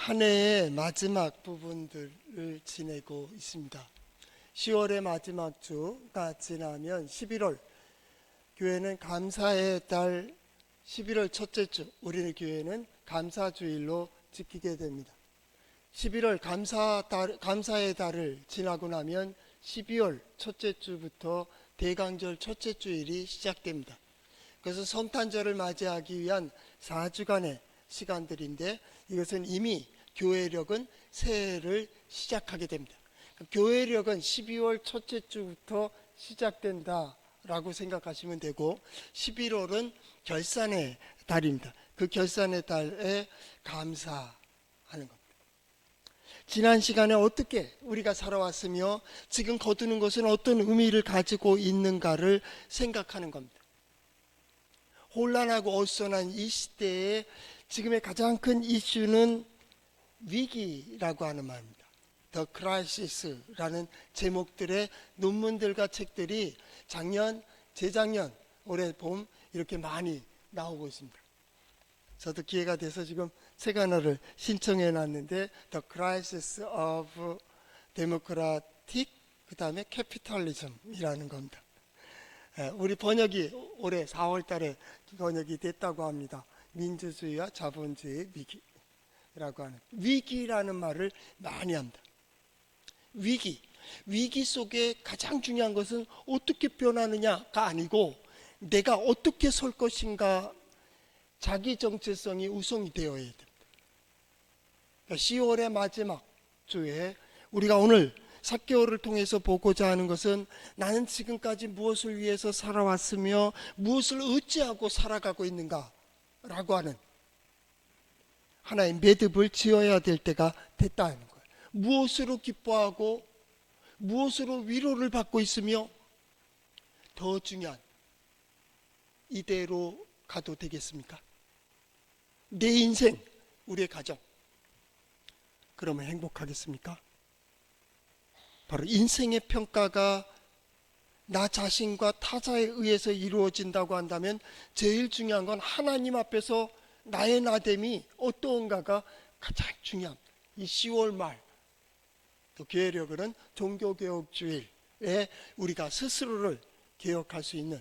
한 해의 마지막 부분들을 지내고 있습니다. 10월의 마지막 주가 지나면 11월, 교회는 감사의 달 11월 첫째 주, 우리는 교회는 감사주일로 지키게 됩니다. 11월 감사의 달을 지나고 나면 12월 첫째 주부터 대강절 첫째 주일이 시작됩니다. 그래서 성탄절을 맞이하기 위한 4주간의 시간들인데, 이것은 이미 교회력은 새해를 시작하게 됩니다. 교회력은 12월 첫째 주부터 시작된다라고 생각하시면 되고, 11월은 결산의 달입니다. 그 결산의 달에 감사하는 겁니다. 지난 시간에 어떻게 우리가 살아왔으며 지금 거두는 것은 어떤 의미를 가지고 있는가를 생각하는 겁니다. 혼란하고 어수선한 이 시대에 지금의 가장 큰 이슈는 위기라고 하는 말입니다. The Crisis라는 제목들의 논문들과 책들이 작년, 재작년, 올해 봄 이렇게 많이 나오고 있습니다. 저도 기회가 돼서 지금 책 하나를 신청해 놨는데 The Crisis of Democratic 그 다음에 Capitalism이라는 겁니다. 우리 번역이 올해 4월 달에 번역이 됐다고 합니다. 민주주의와 자본주의의 위기라고 하는, 위기라는 말을 많이 합니다. 위기 속에 가장 중요한 것은 어떻게 변하느냐가 아니고 내가 어떻게 설 것인가, 자기 정체성이 우선이 되어야 됩니다. 그러니까 10월의 마지막 주에 우리가 오늘 삭개오를 통해서 보고자 하는 것은 나는 지금까지 무엇을 위해서 살아왔으며 무엇을 어찌하고 살아가고 있는가 라고 하는 하나의 매듭을 지어야 될 때가 됐다는 거예요. 무엇으로 기뻐하고 무엇으로 위로를 받고 있으며, 더 중요한, 이대로 가도 되겠습니까? 내 인생, 우리의 가정, 그러면 행복하겠습니까? 바로 인생의 평가가 나 자신과 타자에 의해서 이루어진다고 한다면 제일 중요한 건 하나님 앞에서 나의 나됨이 어떠한가가 가장 중요합니다. 이 10월 말, 또 교회력은 종교개혁주일에 우리가 스스로를 개혁할 수 있는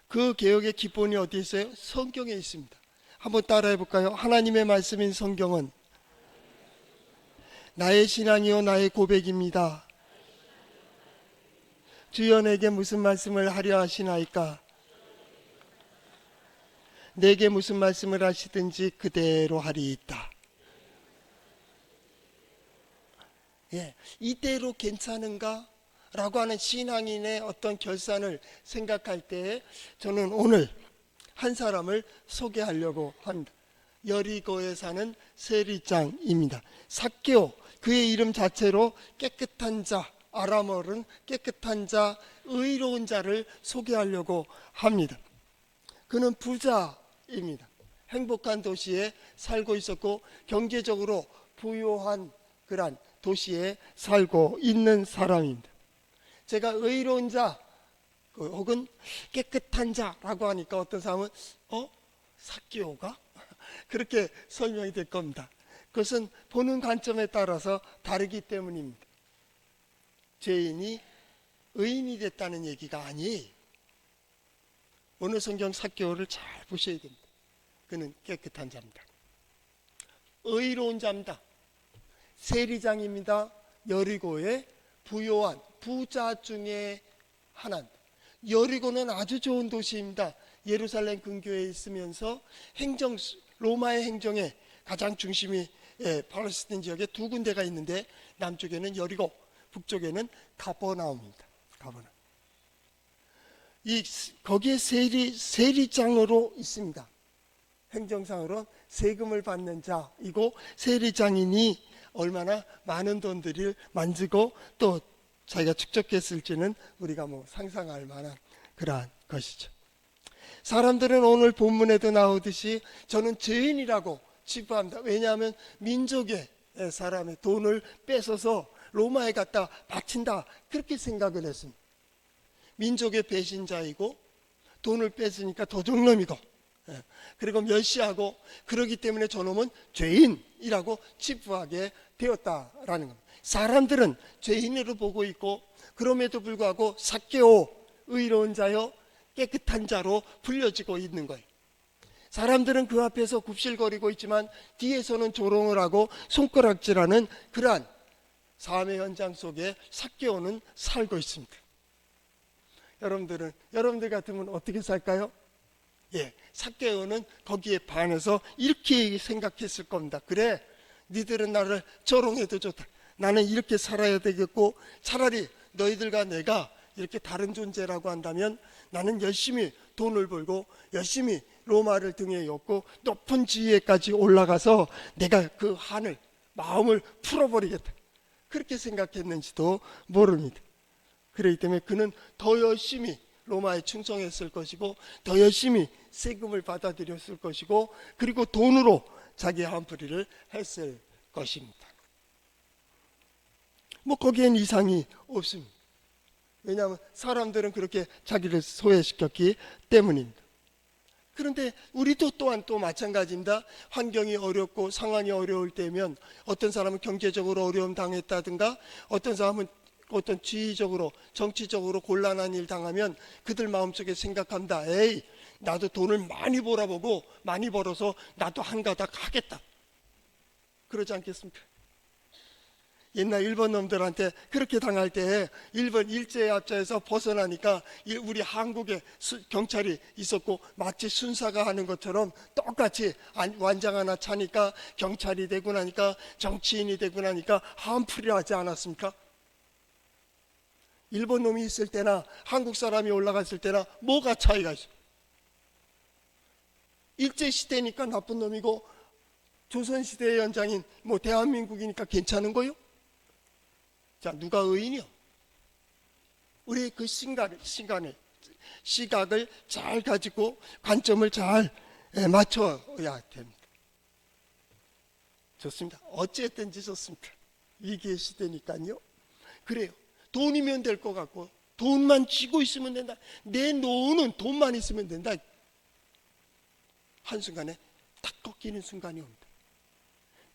그 개혁의 기본이 어디 있어요? 성경에 있습니다. 한번 따라해 볼까요? 하나님의 말씀인 성경은 나의 신앙이요 나의 고백입니다. 주여 내게 무슨 말씀을 하려 하시나이까? 내게 무슨 말씀을 하시든지 그대로 하리이다. 이대로 괜찮은가? 라고 하는 신앙인의 어떤 결산을 생각할 때 저는 오늘 한 사람을 소개하려고 합니다. 여리고에 사는 세리장입니다. 삭개오, 그의 이름 자체로 깨끗한 자, 아람어는 깨끗한 자, 의로운 자를 소개하려고 합니다. 그는 부자입니다. 행복한 도시에 살고 있었고 경제적으로 부유한 그런 도시에 살고 있는 사람입니다. 제가 의로운 자 혹은 깨끗한 자라고 하니까 어떤 사람은 삭개오가? 그렇게 설명이 될 겁니다. 그것은 보는 관점에 따라서 다르기 때문입니다. 죄인이 의인이 됐다는 얘기가 아니에요. 오늘 성경 삭개오를 잘 보셔야 됩니다. 그는 깨끗한 자입니다. 의로운 자입니다. 세리장입니다. 여리고의 부요한 부자 중에 하나입니다. 여리고는 아주 좋은 도시입니다. 예루살렘 근교에 있으면서 로마의 행정의 가장 중심이 팔레스타인 지역에 두 군데가 있는데, 남쪽에는 여리고, 북쪽에는 가버나움입니다. 가버나움. 거기에 세리장으로 있습니다. 행정상으로 세금을 받는 자이고, 세리장인이 얼마나 많은 돈들을 만지고 또 자기가 축적했을지는 우리가 상상할 만한 그러한 것이죠. 사람들은 오늘 본문에도 나오듯이 저는 죄인이라고 치부합니다. 왜냐하면 민족의 사람의 돈을 뺏어서 로마에 갖다 바친다, 그렇게 생각을 했습니다. 민족의 배신자이고 돈을 뺏으니까 도둑놈이고 그리고 멸시하고, 그러기 때문에 저놈은 죄인이라고 치부하게 되었다라는 겁니다. 사람들은 죄인으로 보고 있고, 그럼에도 불구하고 삭개오, 의로운 자요 깨끗한 자로 불려지고 있는 거예요. 사람들은 그 앞에서 굽실거리고 있지만 뒤에서는 조롱을 하고 손가락질하는 그러한 삶의 현장 속에 삭개오는 살고 있습니다. 여러분들 같으면 어떻게 살까요? 삭개오는 거기에 반해서 이렇게 생각했을 겁니다. 그래, 니들은 나를 조롱해도 좋다. 나는 이렇게 살아야 되겠고, 차라리 너희들과 내가 이렇게 다른 존재라고 한다면 나는 열심히 돈을 벌고 열심히 로마를 등에 업고 높은 지위에까지 올라가서 내가 그 한을, 마음을 풀어버리겠다. 그렇게 생각했는지도 모릅니다. 그렇기 때문에 그는 더 열심히 로마에 충성했을 것이고, 더 열심히 세금을 받아들였을 것이고, 그리고 돈으로 자기 한풀이를 했을 것입니다. 거기엔 이상이 없습니다. 왜냐하면 사람들은 그렇게 자기를 소외시켰기 때문입니다. 그런데 우리도 또한 또 마찬가지입니다. 환경이 어렵고 상황이 어려울 때면, 어떤 사람은 경제적으로 어려움 당했다든가, 어떤 사람은 어떤 지위적으로 정치적으로 곤란한 일 당하면 그들 마음속에 생각합니다. 에이, 나도 돈을 많이 벌어보고 많이 벌어서 나도 한 가닥 하겠다. 그러지 않겠습니까? 옛날 일본 놈들한테 그렇게 당할 때 일본 일제압자에서 벗어나니까 우리 한국에 경찰이 있었고 마치 순사가 하는 것처럼 똑같이 완장 하나 차니까 경찰이 되고 나니까 정치인이 되고 나니까 한풀이라 하지 않았습니까? 일본 놈이 있을 때나 한국 사람이 올라갔을 때나 뭐가 차이가 있어? 일제시대니까 나쁜 놈이고 조선시대의 연장인 대한민국이니까 괜찮은 거요? 자, 누가 의인이요? 우리 그 시각을 잘 가지고 관점을 잘 맞춰야 됩니다. 좋습니다. 어쨌든지 좋습니다. 위기의 시대니까요. 그래요. 돈이면 될 것 같고, 돈만 쥐고 있으면 된다. 내 노는 돈만 있으면 된다. 한순간에 딱 꺾이는 순간이 옵니다.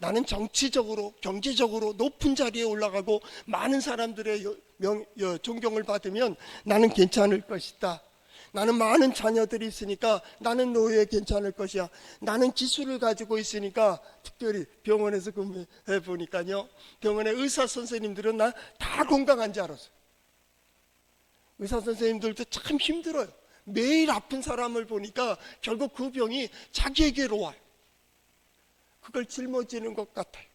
나는 정치적으로, 경제적으로 높은 자리에 올라가고 많은 사람들의 존경을 받으면 나는 괜찮을 것이다. 나는 많은 자녀들이 있으니까 나는 노후에 괜찮을 것이야. 나는 기술을 가지고 있으니까, 특별히 병원에서 근무해 보니까요, 병원의 의사 선생님들은 나 다 건강한 줄 알았어요. 의사 선생님들도 참 힘들어요. 매일 아픈 사람을 보니까 결국 그 병이 자기에게로 와요. 그걸 짊어지는 것 같아요.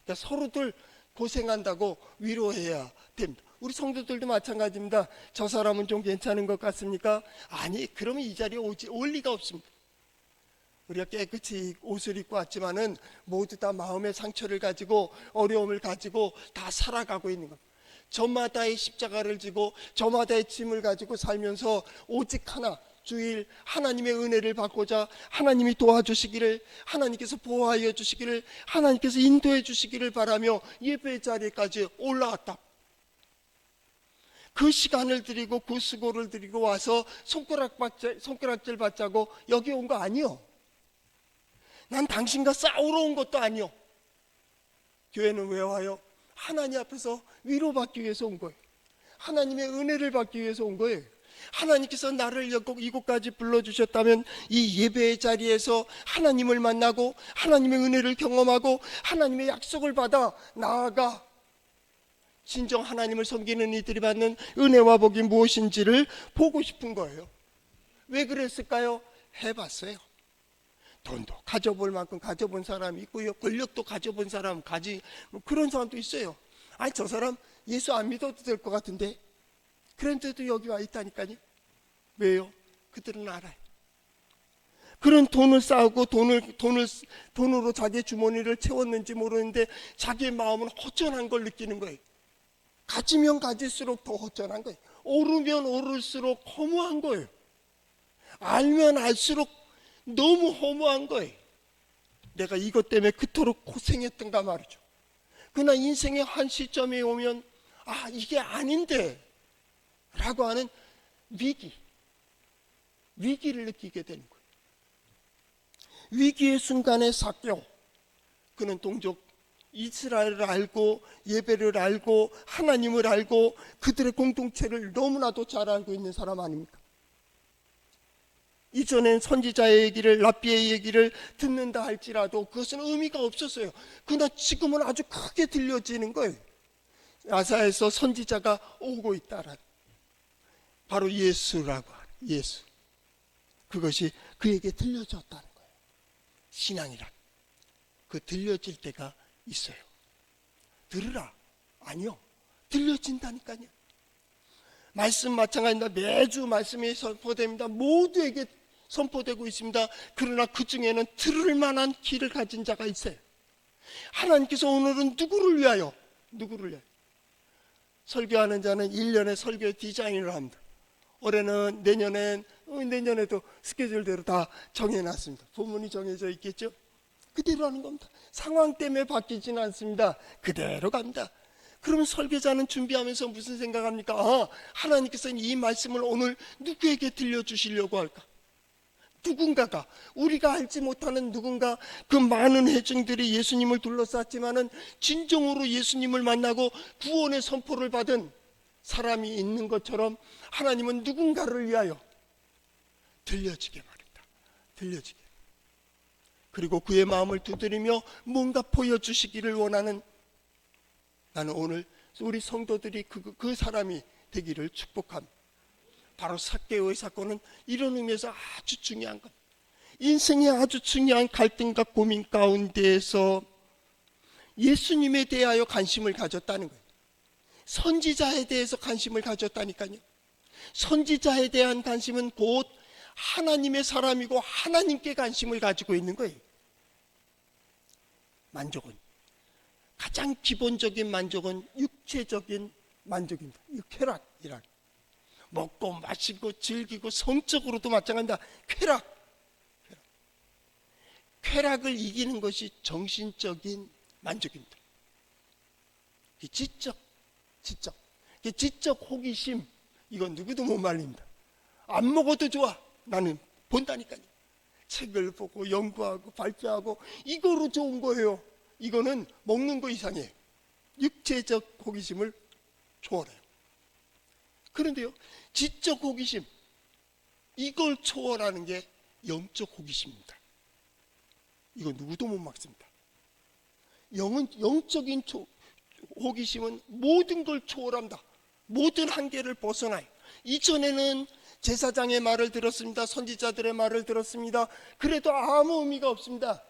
그러니까 서로들 고생한다고 위로해야 됩니다. 우리 성도들도 마찬가지입니다. 저 사람은 좀 괜찮은 것 같습니까? 아니, 그러면 이 자리에 올 리가 없습니다. 우리가 깨끗이 옷을 입고 왔지만은 모두 다 마음의 상처를 가지고 어려움을 가지고 다 살아가고 있는 겁니다. 저마다의 십자가를 지고 저마다의 짐을 가지고 살면서 오직 하나, 주일 하나님의 은혜를 받고자 하나님이 도와주시기를, 하나님께서 보호하여 주시기를, 하나님께서 인도해 주시기를 바라며 예배의 자리까지 올라왔다. 그 시간을 들이고 그 수고를 들이고 와서 손가락질 받자고 여기 온 거 아니요. 난 당신과 싸우러 온 것도 아니요. 교회는 왜 와요? 하나님 앞에서 위로받기 위해서 온 거예요. 하나님의 은혜를 받기 위해서 온 거예요. 하나님께서 나를 이곳까지 불러주셨다면 이 예배의 자리에서 하나님을 만나고 하나님의 은혜를 경험하고 하나님의 약속을 받아 나아가 진정 하나님을 섬기는 이들이 받는 은혜와 복이 무엇인지를 보고 싶은 거예요. 왜 그랬을까요? 해봤어요. 돈도 가져볼 만큼 가져본 사람이 있고요, 권력도 가져본 사람 그런 사람도 있어요. 아니, 저 사람 예수 안 믿어도 될 것 같은데, 그런데도 여기 와 있다니까요. 왜요? 그들은 알아요. 그런 돈을 쌓고 돈으로 자기의 주머니를 채웠는지 모르는데 자기의 마음은 허전한 걸 느끼는 거예요. 가지면 가질수록 더 허전한 거예요. 오르면 오를수록 허무한 거예요. 알면 알수록 너무 허무한 거예요. 내가 이것 때문에 그토록 고생했던가 말이죠. 그러나 인생의 한 시점에 오면 이게 아닌데 라고 하는 위기를 느끼게 되는 거예요. 위기의 순간에 삭개오, 그는 동족 이스라엘을 알고 예배를 알고 하나님을 알고 그들의 공동체를 너무나도 잘 알고 있는 사람 아닙니까? 이전엔 선지자의 얘기를, 랍비의 얘기를 듣는다 할지라도 그것은 의미가 없었어요. 그러나 지금은 아주 크게 들려지는 거예요. 야사에서 선지자가 오고 있다라, 바로 예수라고 하는 예수, 그것이 그에게 들려졌다는 거예요. 신앙이란 그 들려질 때가 있어요. 들으라? 아니요, 들려진다니까요. 말씀 마찬가지입니다. 매주 말씀이 선포됩니다. 모두에게 선포되고 있습니다. 그러나 그 중에는 들을 만한 귀를 가진 자가 있어요. 하나님께서 오늘은 누구를 위하여, 설교하는 자는 1년의 설교의 디자인을 합니다. 올해는 내년에도 스케줄대로 다 정해놨습니다. 본문이 정해져 있겠죠? 그대로 하는 겁니다. 상황 때문에 바뀌지는 않습니다. 그대로 갑니다. 그러면 설교자는 준비하면서 무슨 생각합니까? 하나님께서는 이 말씀을 오늘 누구에게 들려주시려고 할까? 누군가가, 우리가 알지 못하는 누군가, 그 많은 회중들이 예수님을 둘러쌌지만은 진정으로 예수님을 만나고 구원의 선포를 받은 사람이 있는 것처럼 하나님은 누군가를 위하여 들려지게 말입니다. 들려지게. 그리고 그의 마음을 두드리며 뭔가 보여주시기를 원하는, 나는 오늘 우리 성도들이 그 사람이 되기를 축복합니다. 바로 삭개오의 사건은 이런 의미에서 아주 중요한 것, 인생의 아주 중요한 갈등과 고민 가운데에서 예수님에 대하여 관심을 가졌다는 거예요. 선지자에 대해서 관심을 가졌다니까요. 선지자에 대한 관심은 곧 하나님의 사람이고 하나님께 관심을 가지고 있는 거예요. 만족은, 가장 기본적인 만족은 육체적인 만족입니다. 이 쾌락이란, 먹고 마시고 즐기고 성적으로도 마찬가지입니다. 쾌락을 이기는 것이 정신적인 만족입니다. 지적 호기심, 이건 누구도 못 말립니다. 안 먹어도 좋아, 나는 본다니까요. 책을 보고 연구하고 발표하고, 이거로 좋은 거예요. 이거는 먹는 거 이상이에요. 육체적 호기심을 초월해요. 그런데요, 지적 호기심, 이걸 초월하는 게 영적 호기심입니다. 이거 누구도 못 막습니다. 영적인 호기심은 모든 걸 초월합니다. 모든 한계를 벗어나요. 이전에는 제사장의 말을 들었습니다. 선지자들의 말을 들었습니다. 그래도 아무 의미가 없습니다.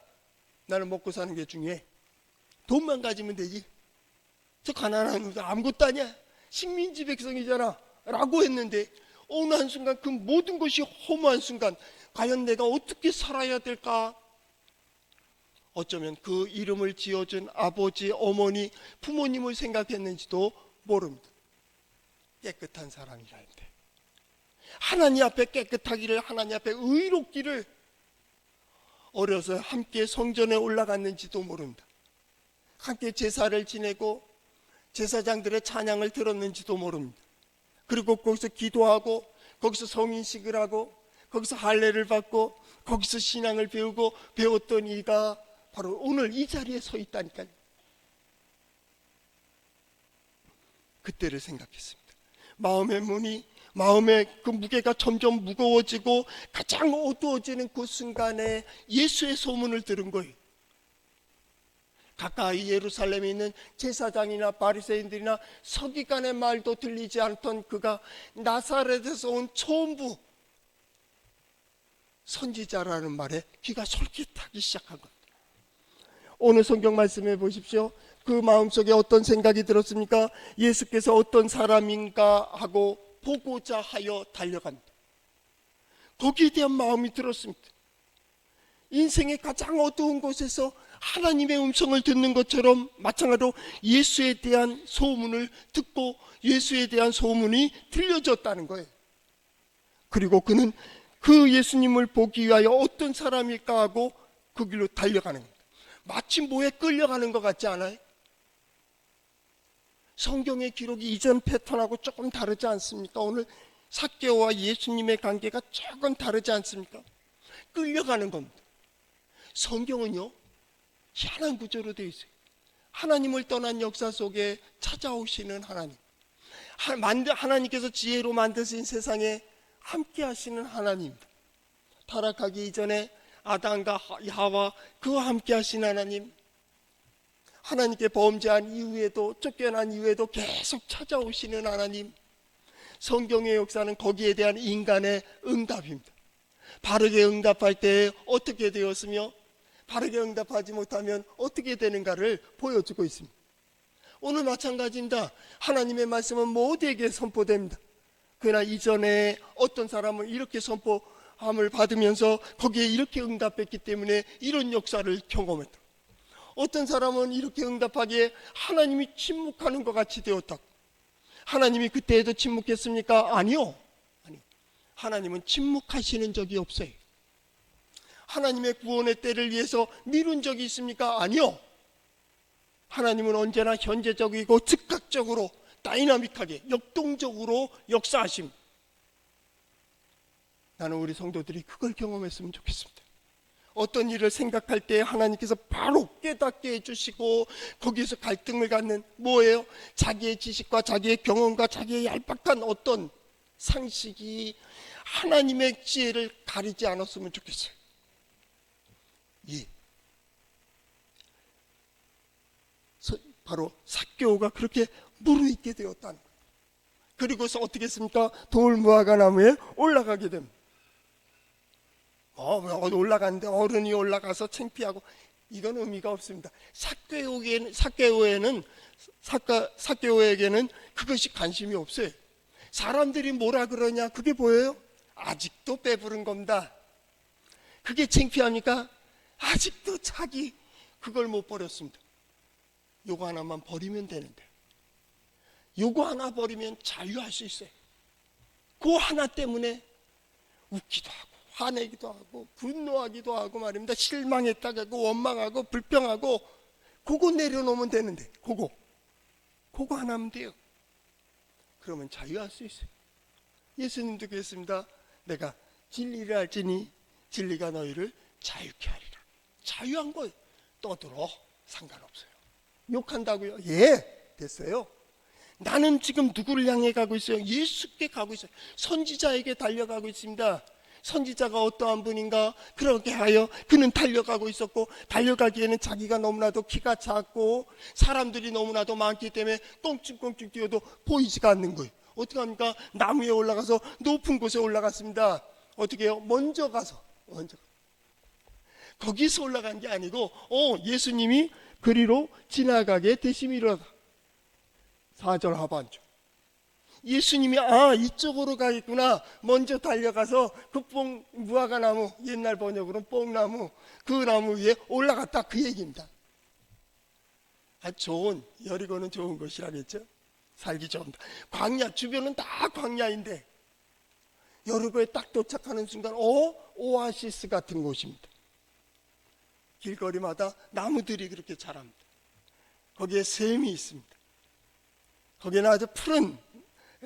나는 먹고 사는 게 중요해. 돈만 가지면 되지. 저 가난한 거 아무것도 아니야. 식민지 백성이잖아 라고 했는데, 어느 한순간 그 모든 것이 허무한 순간, 과연 내가 어떻게 살아야 될까? 어쩌면 그 이름을 지어준 아버지, 어머니, 부모님을 생각했는지도 모릅니다. 깨끗한 사람이라는데, 하나님 앞에 깨끗하기를, 하나님 앞에 의롭기를 어려서 함께 성전에 올라갔는지도 모릅니다. 함께 제사를 지내고 제사장들의 찬양을 들었는지도 모릅니다. 그리고 거기서 기도하고, 거기서 성인식을 하고, 거기서 할례를 받고, 거기서 신앙을 배우고 배웠던 이가 바로 오늘 이 자리에 서 있다니까요. 그때를 생각했습니다. 마음의 그 무게가 점점 무거워지고 가장 어두워지는 그 순간에 예수의 소문을 들은 거예요. 가까이 예루살렘에 있는 제사장이나 바리새인들이나 서기관의 말도 들리지 않던 그가 나사렛에서 온 초음부 선지자라는 말에 귀가 솔깃하기 시작한 겁니다. 오늘 성경 말씀해 보십시오. 그 마음속에 어떤 생각이 들었습니까? 예수께서 어떤 사람인가 하고 보고자 하여 달려갑니다. 거기에 대한 마음이 들었습니다. 인생의 가장 어두운 곳에서 하나님의 음성을 듣는 것처럼 마찬가지로 예수에 대한 소문을 듣고 예수에 대한 소문이 들려졌다는 거예요. 그리고 그는 그 예수님을 보기 위하여 어떤 사람일까 하고 그 길로 달려가는 겁니다. 마치 뭐에 끌려가는 것 같지 않아요? 성경의 기록이 이전 패턴하고 조금 다르지 않습니까? 오늘 삭개오와 예수님의 관계가 조금 다르지 않습니까? 끌려가는 겁니다. 성경은요, 희한한 구조로 되어 있어요. 하나님을 떠난 역사 속에 찾아오시는 하나님, 하나님께서 지혜로 만드신 세상에 함께 하시는 하나님입니다. 타락하기 이전에 아담과 하와 그와 함께 하신 하나님, 하나님께 범죄한 이후에도, 쫓겨난 이후에도 계속 찾아오시는 하나님. 성경의 역사는 거기에 대한 인간의 응답입니다. 바르게 응답할 때 어떻게 되었으며 바르게 응답하지 못하면 어떻게 되는가를 보여주고 있습니다. 오늘 마찬가지입니다. 하나님의 말씀은 모두에게 선포됩니다. 그러나 이전에 어떤 사람은 이렇게 선포함을 받으면서 거기에 이렇게 응답했기 때문에 이런 역사를 경험했다. 어떤 사람은 이렇게 응답하기에 하나님이 침묵하는 것 같이 되었다. 하나님이 그때에도 침묵했습니까? 아니요. 하나님은 침묵하시는 적이 없어요. 하나님의 구원의 때를 위해서 미룬 적이 있습니까? 아니요. 하나님은 언제나 현재적이고 즉각적으로 다이나믹하게 역동적으로 역사하십니다. 나는 우리 성도들이 그걸 경험했으면 좋겠습니다. 어떤 일을 생각할 때 하나님께서 바로 깨닫게 해주시고 거기에서 갈등을 갖는 뭐예요? 자기의 지식과 자기의 경험과 자기의 얄팍한 어떤 상식이 하나님의 지혜를 가리지 않았으면 좋겠어요. 예. 바로 삭개오가 그렇게 무르익게 되었다는 거예요. 그리고서 어떻게 했습니까? 돌무화과 나무에 올라가게 됩니다. 올라갔는데 어른이 올라가서 창피하고 이건 의미가 없습니다. 삭개오에게는 그것이 관심이 없어요. 사람들이 뭐라 그러냐 그게 보여요? 아직도 배부른 겁니다. 그게 창피합니까? 아직도 자기 그걸 못 버렸습니다. 요거 하나만 버리면 되는데, 요거 하나 버리면 자유할 수 있어요. 그 하나 때문에 웃기도 하고 화내기도 하고 분노하기도 하고 말입니다. 실망했다고 원망하고 불평하고 그거 내려놓으면 되는데 그거 하나면 돼요. 그러면 자유할 수 있어요. 예수님도 그랬습니다. 내가 진리를 알지니 진리가 너희를 자유케 하리라. 자유한 거예요. 떠들어 상관없어요. 욕한다고요? 예, 됐어요. 나는 지금 누구를 향해 가고 있어요? 예수께 가고 있어요. 선지자에게 달려가고 있습니다. 선지자가 어떠한 분인가? 그렇게 하여 그는 달려가고 있었고, 달려가기에는 자기가 너무나도 키가 작고 사람들이 너무나도 많기 때문에 꽁충꽁충 뛰어도 보이지가 않는 거예요. 어떻게 합니까? 나무에 올라가서 높은 곳에 올라갔습니다. 어떻게 해요? 먼저 거기서 올라간 게 아니고 예수님이 그리로 지나가게 되심이로다. 4절 하반절. 예수님이 이쪽으로 가겠구나. 먼저 달려가서 그 무화과 나무, 옛날 번역으로는 뽕나무, 그 나무 위에 올라갔다 그 얘기입니다. 여리고는 좋은 곳이라겠죠. 살기 좋은다. 광야, 주변은 다 광야인데 여리고에 딱 도착하는 순간 오아시스 같은 곳입니다. 길거리마다 나무들이 그렇게 자랍니다. 거기에 샘이 있습니다. 거기에는 아주 푸른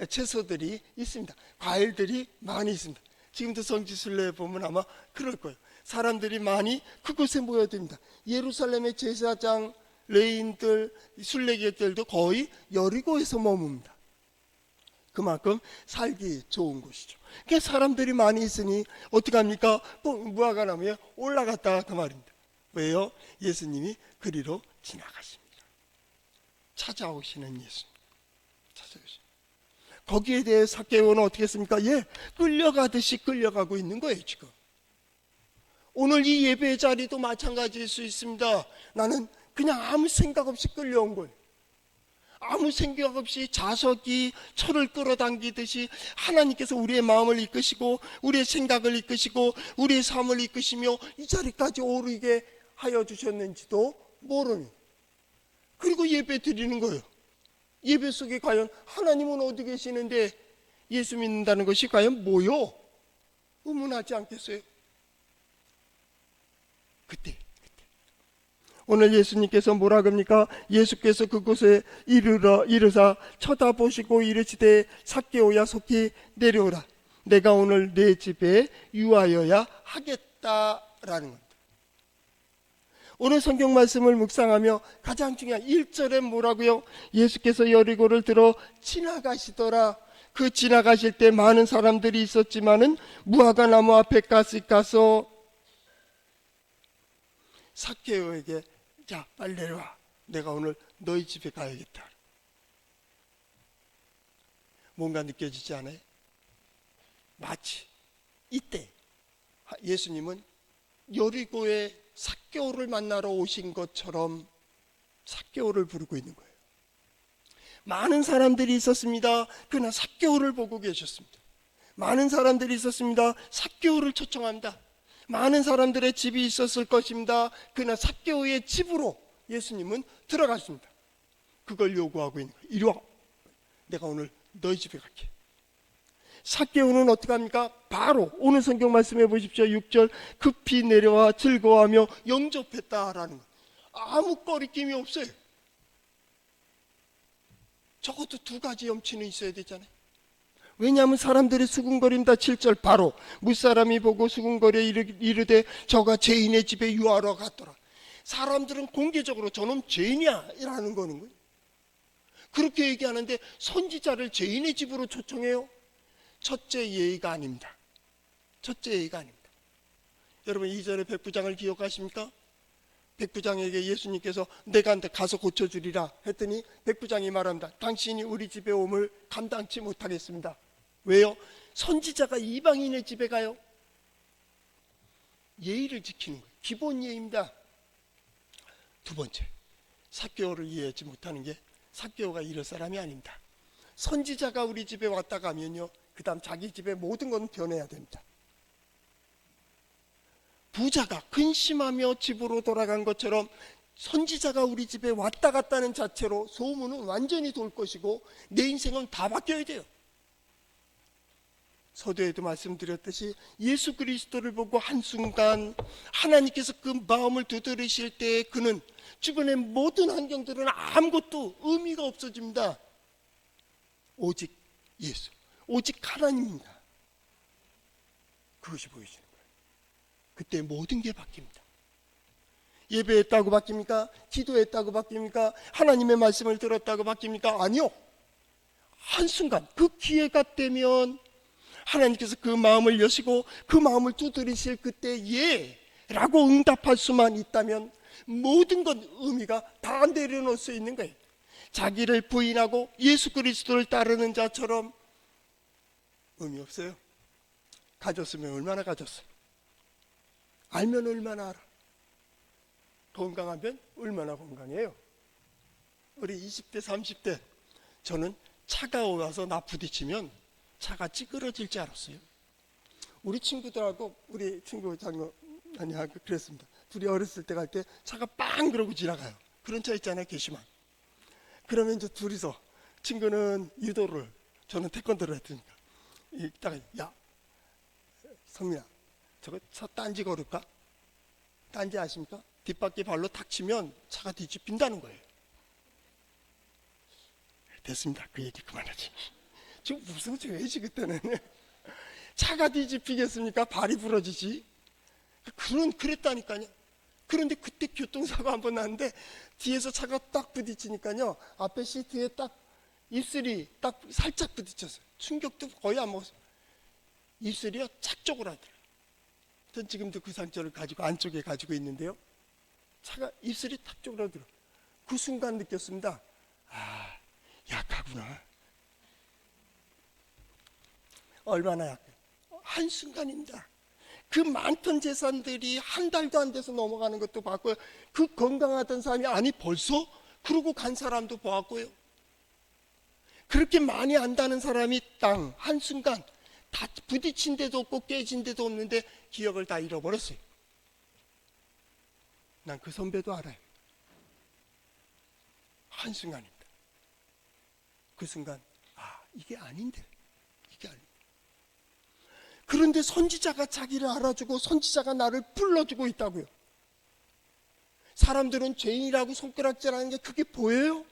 채소들이 있습니다. 과일들이 많이 있습니다. 지금도 성지순례에 보면 아마 그럴 거예요. 사람들이 많이 그곳에 모여듭니다. 예루살렘의 제사장, 레인들, 순례객들도 거의 여리고에서 머뭅니다. 그만큼 살기 좋은 곳이죠. 그러니까 사람들이 많이 있으니 어떻게 합니까? 무화과 나무에 올라갔다 그 말입니다. 왜요? 예수님이 그리로 지나가십니다. 찾아오시는 예수님. 거기에 대해 삭개오는 어떻게 했습니까? 끌려가듯이 끌려가고 있는 거예요. 지금 오늘 이 예배의 자리도 마찬가지일 수 있습니다. 나는 그냥 아무 생각 없이 끌려온 거예요. 아무 생각 없이 자석이 철을 끌어당기듯이 하나님께서 우리의 마음을 이끄시고 우리의 생각을 이끄시고 우리의 삶을 이끄시며 이 자리까지 오르게 하여 주셨는지도 모르는, 그리고 예배 드리는 거예요. 예배 속에 과연 하나님은 어디 계시는데 예수 믿는다는 것이 과연 뭐요? 의문하지 않겠어요? 그때 오늘 예수님께서 뭐라 그럽니까? 예수께서 그곳에 이르사 쳐다보시고 이르시되 삭개오야 속히 내려오라. 내가 오늘 내 집에 유하여야 하겠다라는 겁니다. 오늘 성경 말씀을 묵상하며 가장 중요한 1절에 뭐라고요? 예수께서 여리고를 들어 지나가시더라. 그 지나가실 때 많은 사람들이 있었지만은 무화과 나무 앞에 가서 삭개오에게 자 빨리 내려와, 내가 오늘 너희 집에 가야겠다. 뭔가 느껴지지 않아요? 마치 이때 예수님은 여리고에 삭개오를 만나러 오신 것처럼 삭개오를 부르고 있는 거예요. 많은 사람들이 있었습니다. 그러나 삭개오를 보고 계셨습니다. 많은 사람들이 있었습니다. 삭개오를 초청합니다. 많은 사람들의 집이 있었을 것입니다. 그러나 삭개오의 집으로 예수님은 들어갔습니다. 그걸 요구하고 있는 거예요. 이리 와, 내가 오늘 너희 집에 갈게. 삭개오는 어떻게 합니까? 바로 오늘 성경 말씀해 보십시오. 6절, 급히 내려와 즐거워하며 영접했다라는 거. 아무 거리낌이 없어요. 적어도 2가지 염치는 있어야 되잖아요. 왜냐하면 사람들이 수군거린다. 7절, 바로 무사람이 보고 수군거려 이르되 저가 죄인의 집에 유하러 갔더라. 사람들은 공개적으로 저놈 죄인이야 이라는 거는 거예요. 그렇게 얘기하는데 선지자를 죄인의 집으로 초청해요? 첫째 예의가 아닙니다. 첫째 예의가 아닙니다. 여러분 2절의 백부장을 기억하십니까? 백부장에게 예수님께서 내가 가서 고쳐주리라 했더니 백부장이 말합니다. 당신이 우리 집에 오물 감당치 못하겠습니다. 왜요? 선지자가 이방인의 집에 가요? 예의를 지키는 거예요. 기본 예의입니다. 2번째, 삭개오를 이해하지 못하는 게 삭개오가 이럴 사람이 아닙니다. 선지자가 우리 집에 왔다 가면요, 그 다음 자기 집에 모든 건 변해야 됩니다. 부자가 근심하며 집으로 돌아간 것처럼 선지자가 우리 집에 왔다 갔다는 자체로 소문은 완전히 돌 것이고 내 인생은 다 바뀌어야 돼요. 서두에도 말씀드렸듯이 예수 그리스도를 보고 한순간 하나님께서 그 마음을 두드리실 때 그는 주변의 모든 환경들은 아무것도 의미가 없어집니다. 오직 예수, 오직 하나님입니다. 그것이 보여지는 거예요. 그때 모든 게 바뀝니다. 예배했다고 바뀝니까? 기도했다고 바뀝니까? 하나님의 말씀을 들었다고 바뀝니까? 아니요. 한순간 그 기회가 되면 하나님께서 그 마음을 여시고 그 마음을 두드리실 그때 예 라고 응답할 수만 있다면 모든 건 의미가 다 내려놓을 수 있는 거예요. 자기를 부인하고 예수 그리스도를 따르는 자처럼 의미 없어요. 가졌으면 얼마나 가졌어요. 알면 얼마나 알아. 건강하면 얼마나 건강해요. 우리 20대 30대 저는 차가 와서 나 부딪히면 차가 찌그러질 줄 알았어요. 우리 친구들하고 우리 친구 장로 아니야 그랬습니다. 둘이 어렸을 때 갈 때 차가 빵 그러고 지나가요. 그런 차 있잖아요, 게시만. 그러면 이제 둘이서 친구는 유도를, 저는 태권도를 했으니까 이따가 야 성민아 저거 차 딴지 걸을까? 딴지 아십니까? 뒷바퀴 발로 탁 치면 차가 뒤집힌다는 거예요. 됐습니다. 그 얘기 그만하지. 지금 무슨 죄지 그때는. 차가 뒤집히겠습니까? 발이 부러지지. 그랬다니까요. 그런데 그때 교통사고 한번 났는데 뒤에서 차가 딱 부딪히니까요, 앞에 시트에 딱 입술이 딱 살짝 부딪혔어요. 충격도 거의 안 먹었어요. 입술이요 착쪽을 하더라고요. 전 지금도 그 상처를 가지고 안쪽에 가지고 있는데요, 차가 입술이 탁 쪼그라들어. 그 순간 느꼈습니다. 아, 약하구나. 얼마나 약해. 한순간입니다. 그 많던 재산들이 한 달도 안 돼서 넘어가는 것도 봤고요. 그 건강하던 사람이 아니 벌써? 그러고 간 사람도 보았고요. 그렇게 많이 안다는 사람이 땅 한순간 다 부딪힌 데도 없고 깨진 데도 없는데 기억을 다 잃어버렸어요. 난 그 선배도 알아요. 한순간입니다. 그 순간 이게 아닌데, 이게 아닌데. 그런데 선지자가 자기를 알아주고 선지자가 나를 불러주고 있다고요. 사람들은 죄인이라고 손가락질하는 게 그게 보여요?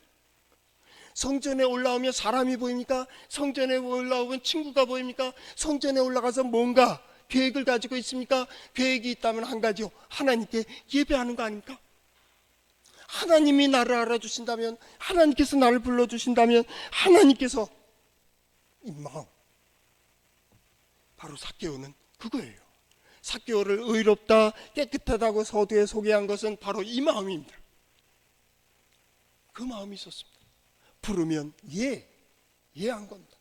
성전에 올라오면 사람이 보입니까? 성전에 올라오면 친구가 보입니까? 성전에 올라가서 뭔가 계획을 가지고 있습니까? 계획이 있다면 한 가지요. 하나님께 예배하는 거 아닙니까? 하나님이 나를 알아주신다면, 하나님께서 나를 불러주신다면, 하나님께서 이 마음, 바로 삭개오는 그거예요. 삭개오를 의롭다 깨끗하다고 서두에 소개한 것은 바로 이 마음입니다. 그 마음이 있었습니다. 부르면 한 겁니다.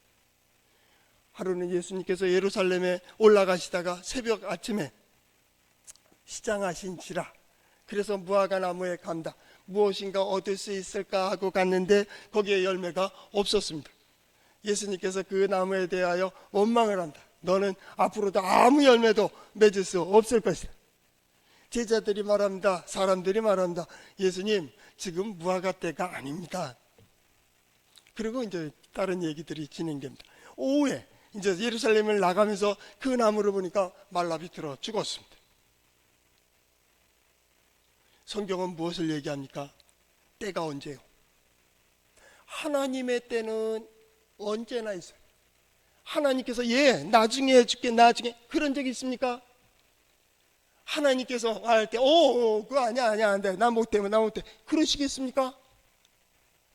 하루는 예수님께서 예루살렘에 올라가시다가 새벽 아침에 시장하신지라, 그래서 무화과 나무에 간다, 무엇인가 얻을 수 있을까 하고 갔는데 거기에 열매가 없었습니다. 예수님께서 그 나무에 대하여 원망을 한다. 너는 앞으로도 아무 열매도 맺을 수 없을 것이다. 제자들이 말합니다. 사람들이 말합니다. 예수님, 지금 무화과 때가 아닙니다. 그리고 이제 다른 얘기들이 진행됩니다. 오후에 이제 예루살렘을 나가면서 그 나무를 보니까 말라 비틀어 죽었습니다. 성경은 무엇을 얘기합니까? 때가 언제요? 하나님의 때는 언제나 있어요. 하나님께서 나중에 해줄게, 나중에, 그런 적이 있습니까? 하나님께서 할 때 그거 아니야 안 돼, 나 못해 그러시겠습니까?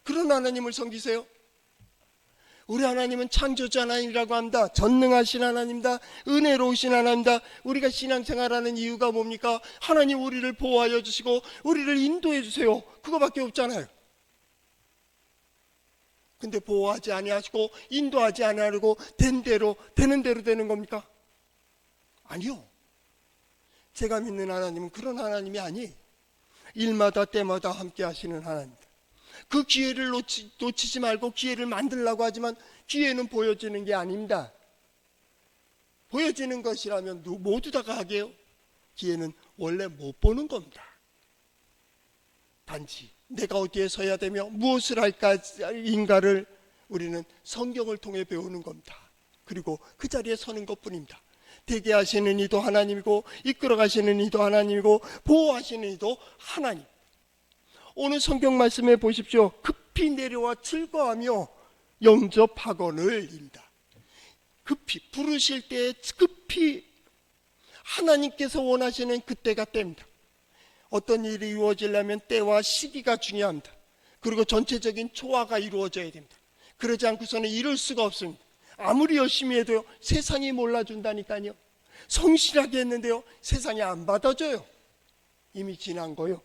그런 하나님을 섬기세요? 우리 하나님은 창조주 하나님이라고 합니다. 전능하신 하나님이다. 은혜로우신 하나님이다. 우리가 신앙생활하는 이유가 뭡니까? 하나님 우리를 보호하여 주시고 우리를 인도해 주세요. 그거밖에 없잖아요. 근데 보호하지 아니하시고 인도하지 아니하고 되는 대로 되는 겁니까? 아니요. 제가 믿는 하나님은 그런 하나님이 아니에요. 일마다 때마다 함께 하시는 하나님입니다. 그 기회를 놓치지 말고 기회를 만들려고 하지만 기회는 보여지는 게 아닙니다. 보여지는 것이라면 모두 다가 하게요. 기회는 원래 못 보는 겁니다. 단지 내가 어디에 서야 되며 무엇을 할까인가를 우리는 성경을 통해 배우는 겁니다. 그리고 그 자리에 서는 것뿐입니다. 되게 하시는 이도 하나님이고 이끌어 가시는 이도 하나님이고 보호하시는 이도 하나님. 오늘 성경 말씀에 보십시오. 급히 내려와 즐거워하며 영접하거늘입니다. 급히 부르실 때 급히 하나님께서 원하시는 그때가 때입니다. 어떤 일이 이루어지려면 때와 시기가 중요합니다. 그리고 전체적인 조화가 이루어져야 됩니다. 그러지 않고서는 이룰 수가 없습니다. 아무리 열심히 해도요, 세상이 몰라준다니까요. 성실하게 했는데요, 세상이 안 받아줘요. 이미 지난 거요.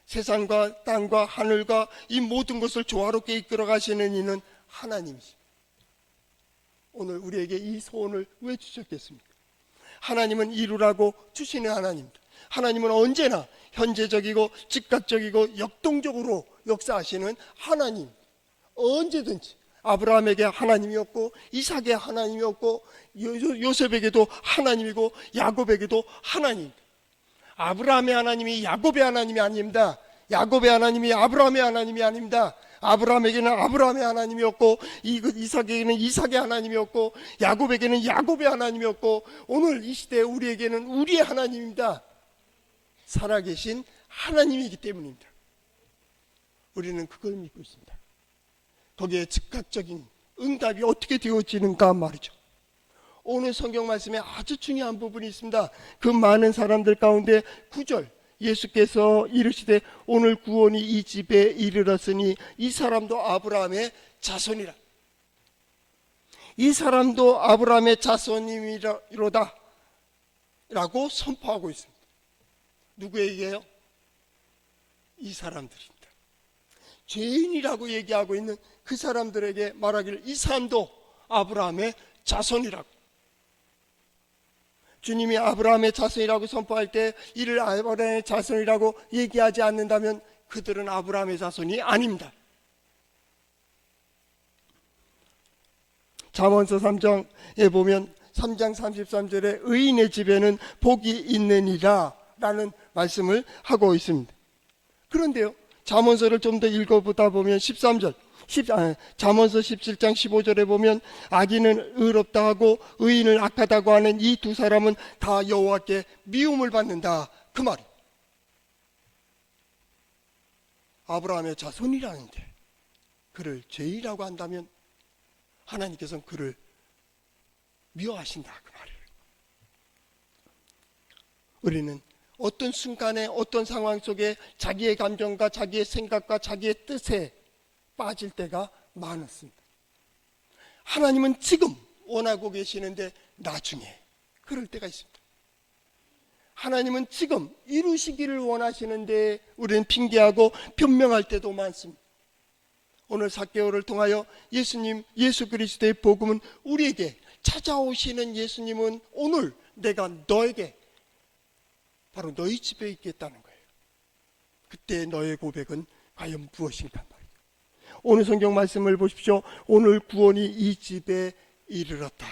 세상과 땅과 하늘과 이 모든 것을 조화롭게 이끌어 가시는 이는 하나님이십니다. 오늘 우리에게 이 소원을 왜 주셨겠습니까? 하나님은 이루라고 주시는 하나님입니다. 하나님은 언제나 현재적이고 즉각적이고 역동적으로 역사하시는 하나님. 언제든지 아브라함에게 하나님이었고 이삭의 하나님이었고 요셉에게도 하나님이고 야곱에게도 하나님입니다. 아브라함의 하나님이 야곱의 하나님이 아닙니다. 야곱의 하나님이 아브라함의 하나님이 아닙니다. 아브라함에게는 아브라함의 하나님이었고 이삭에게는 이삭의 하나님이었고 야곱에게는 야곱의 하나님이었고 오늘 이 시대에 우리에게는 우리의 하나님입니다. 살아계신 하나님이기 때문입니다. 우리는 그걸 믿고 있습니다. 거기에 즉각적인 응답이 어떻게 되어지는가 말이죠. 오늘 성경 말씀에 아주 중요한 부분이 있습니다. 그 많은 사람들 가운데 9절 예수께서 이르시되 오늘 구원이 이 집에 이르렀으니 이 사람도 아브라함의 자손이라. 이 사람도 아브라함의 자손이로다 라고 선포하고 있습니다. 누구에게요? 이 사람들입니다. 죄인이라고 얘기하고 있는 그 사람들에게 말하기를 이 사람도 아브라함의 자손이라고. 주님이 아브라함의 자손이라고 선포할 때 이를 아브라함의 자손이라고 얘기하지 않는다면 그들은 아브라함의 자손이 아닙니다. 잠언서 3장에 보면 3장 33절에 의인의 집에는 복이 있느니라 라는 말씀을 하고 있습니다. 그런데요, 잠언서를 좀 더 읽어보다 보면 13절 잠언서 17장 15절에 보면 악인은 의롭다 하고 의인을 악하다고 하는 이 두 사람은 다 여호와께 미움을 받는다, 그 말이. 아브라함의 자손이라는데 그를 죄인이라고 한다면 하나님께서는 그를 미워하신다, 그 말이에요. 우리는 어떤 순간에 어떤 상황 속에 자기의 감정과 자기의 생각과 자기의 뜻에 빠질 때가 많았습니다. 하나님은 지금 원하고 계시는데 나중에 그럴 때가 있습니다. 하나님은 지금 이루시기를 원하시는데 우리는 핑계하고 변명할 때도 많습니다. 오늘 삭개오를 통하여 예수 그리스도의 복음은 우리에게 찾아오시는 예수님은 오늘 내가 너에게 바로 너희 집에 있겠다는 거예요. 그때 너의 고백은 과연 무엇인가 말이에요. 오늘 성경 말씀을 보십시오. 오늘 구원이 이 집에 이르렀다.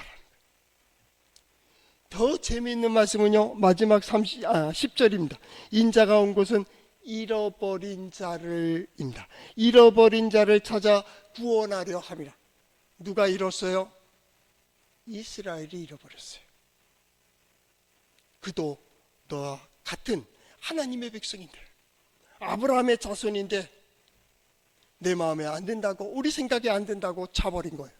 더 재미있는 말씀은요, 마지막 10절입니다. 인자가 온 곳은 잃어버린 자를입니다. 잃어버린 자를 찾아 구원하려 함이라. 누가 잃었어요? 이스라엘이 잃어버렸어요. 그도 너와 같은 하나님의 백성인데, 아브라함의 자손인데 내 마음에 안 든다고, 우리 생각에 안 든다고 차버린 거예요.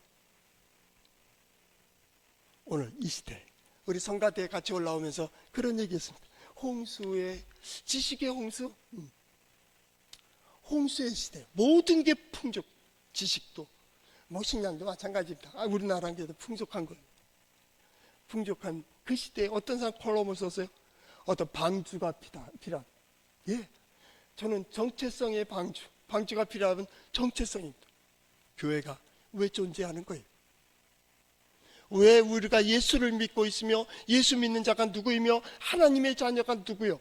오늘 이 시대 우리 성가대에 같이 올라오면서 그런 얘기했습니다. 홍수의, 지식의 홍수, 홍수의 시대, 모든 게 풍족, 지식도 식량도 마찬가지입니다. 우리나라는 게도 풍족한 거예요. 풍족한 그 시대에 어떤 사람 콜럼을 썼어요? 어떤 방주가 필요한. 예, 저는 정체성의 방주가 필요한 정체성입니다. 교회가 왜 존재하는 거예요? 왜 우리가 예수를 믿고 있으며 예수 믿는 자가 누구이며 하나님의 자녀가 누구요?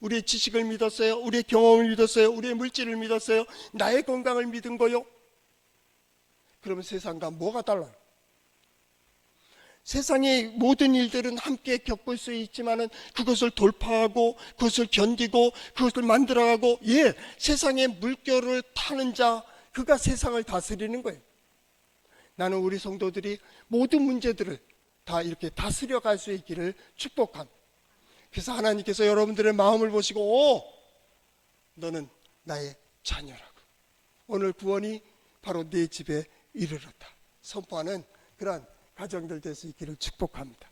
우리의 지식을 믿었어요? 우리의 경험을 믿었어요? 우리의 물질을 믿었어요? 나의 건강을 믿은 거요? 그러면 세상과 뭐가 달라요? 세상의 모든 일들은 함께 겪을 수 있지만은 그것을 돌파하고 그것을 견디고 그것을 만들어가고, 예, 세상의 물결을 타는 자, 그가 세상을 다스리는 거예요. 나는 우리 성도들이 모든 문제들을 다 이렇게 다스려 갈 수 있기를 축복합니다. 그래서 하나님께서 여러분들의 마음을 보시고, 너는 나의 자녀라고, 오늘 구원이 바로 내 집에 이르렀다 선포하는 그러한 가정들 될 수 있기를 축복합니다.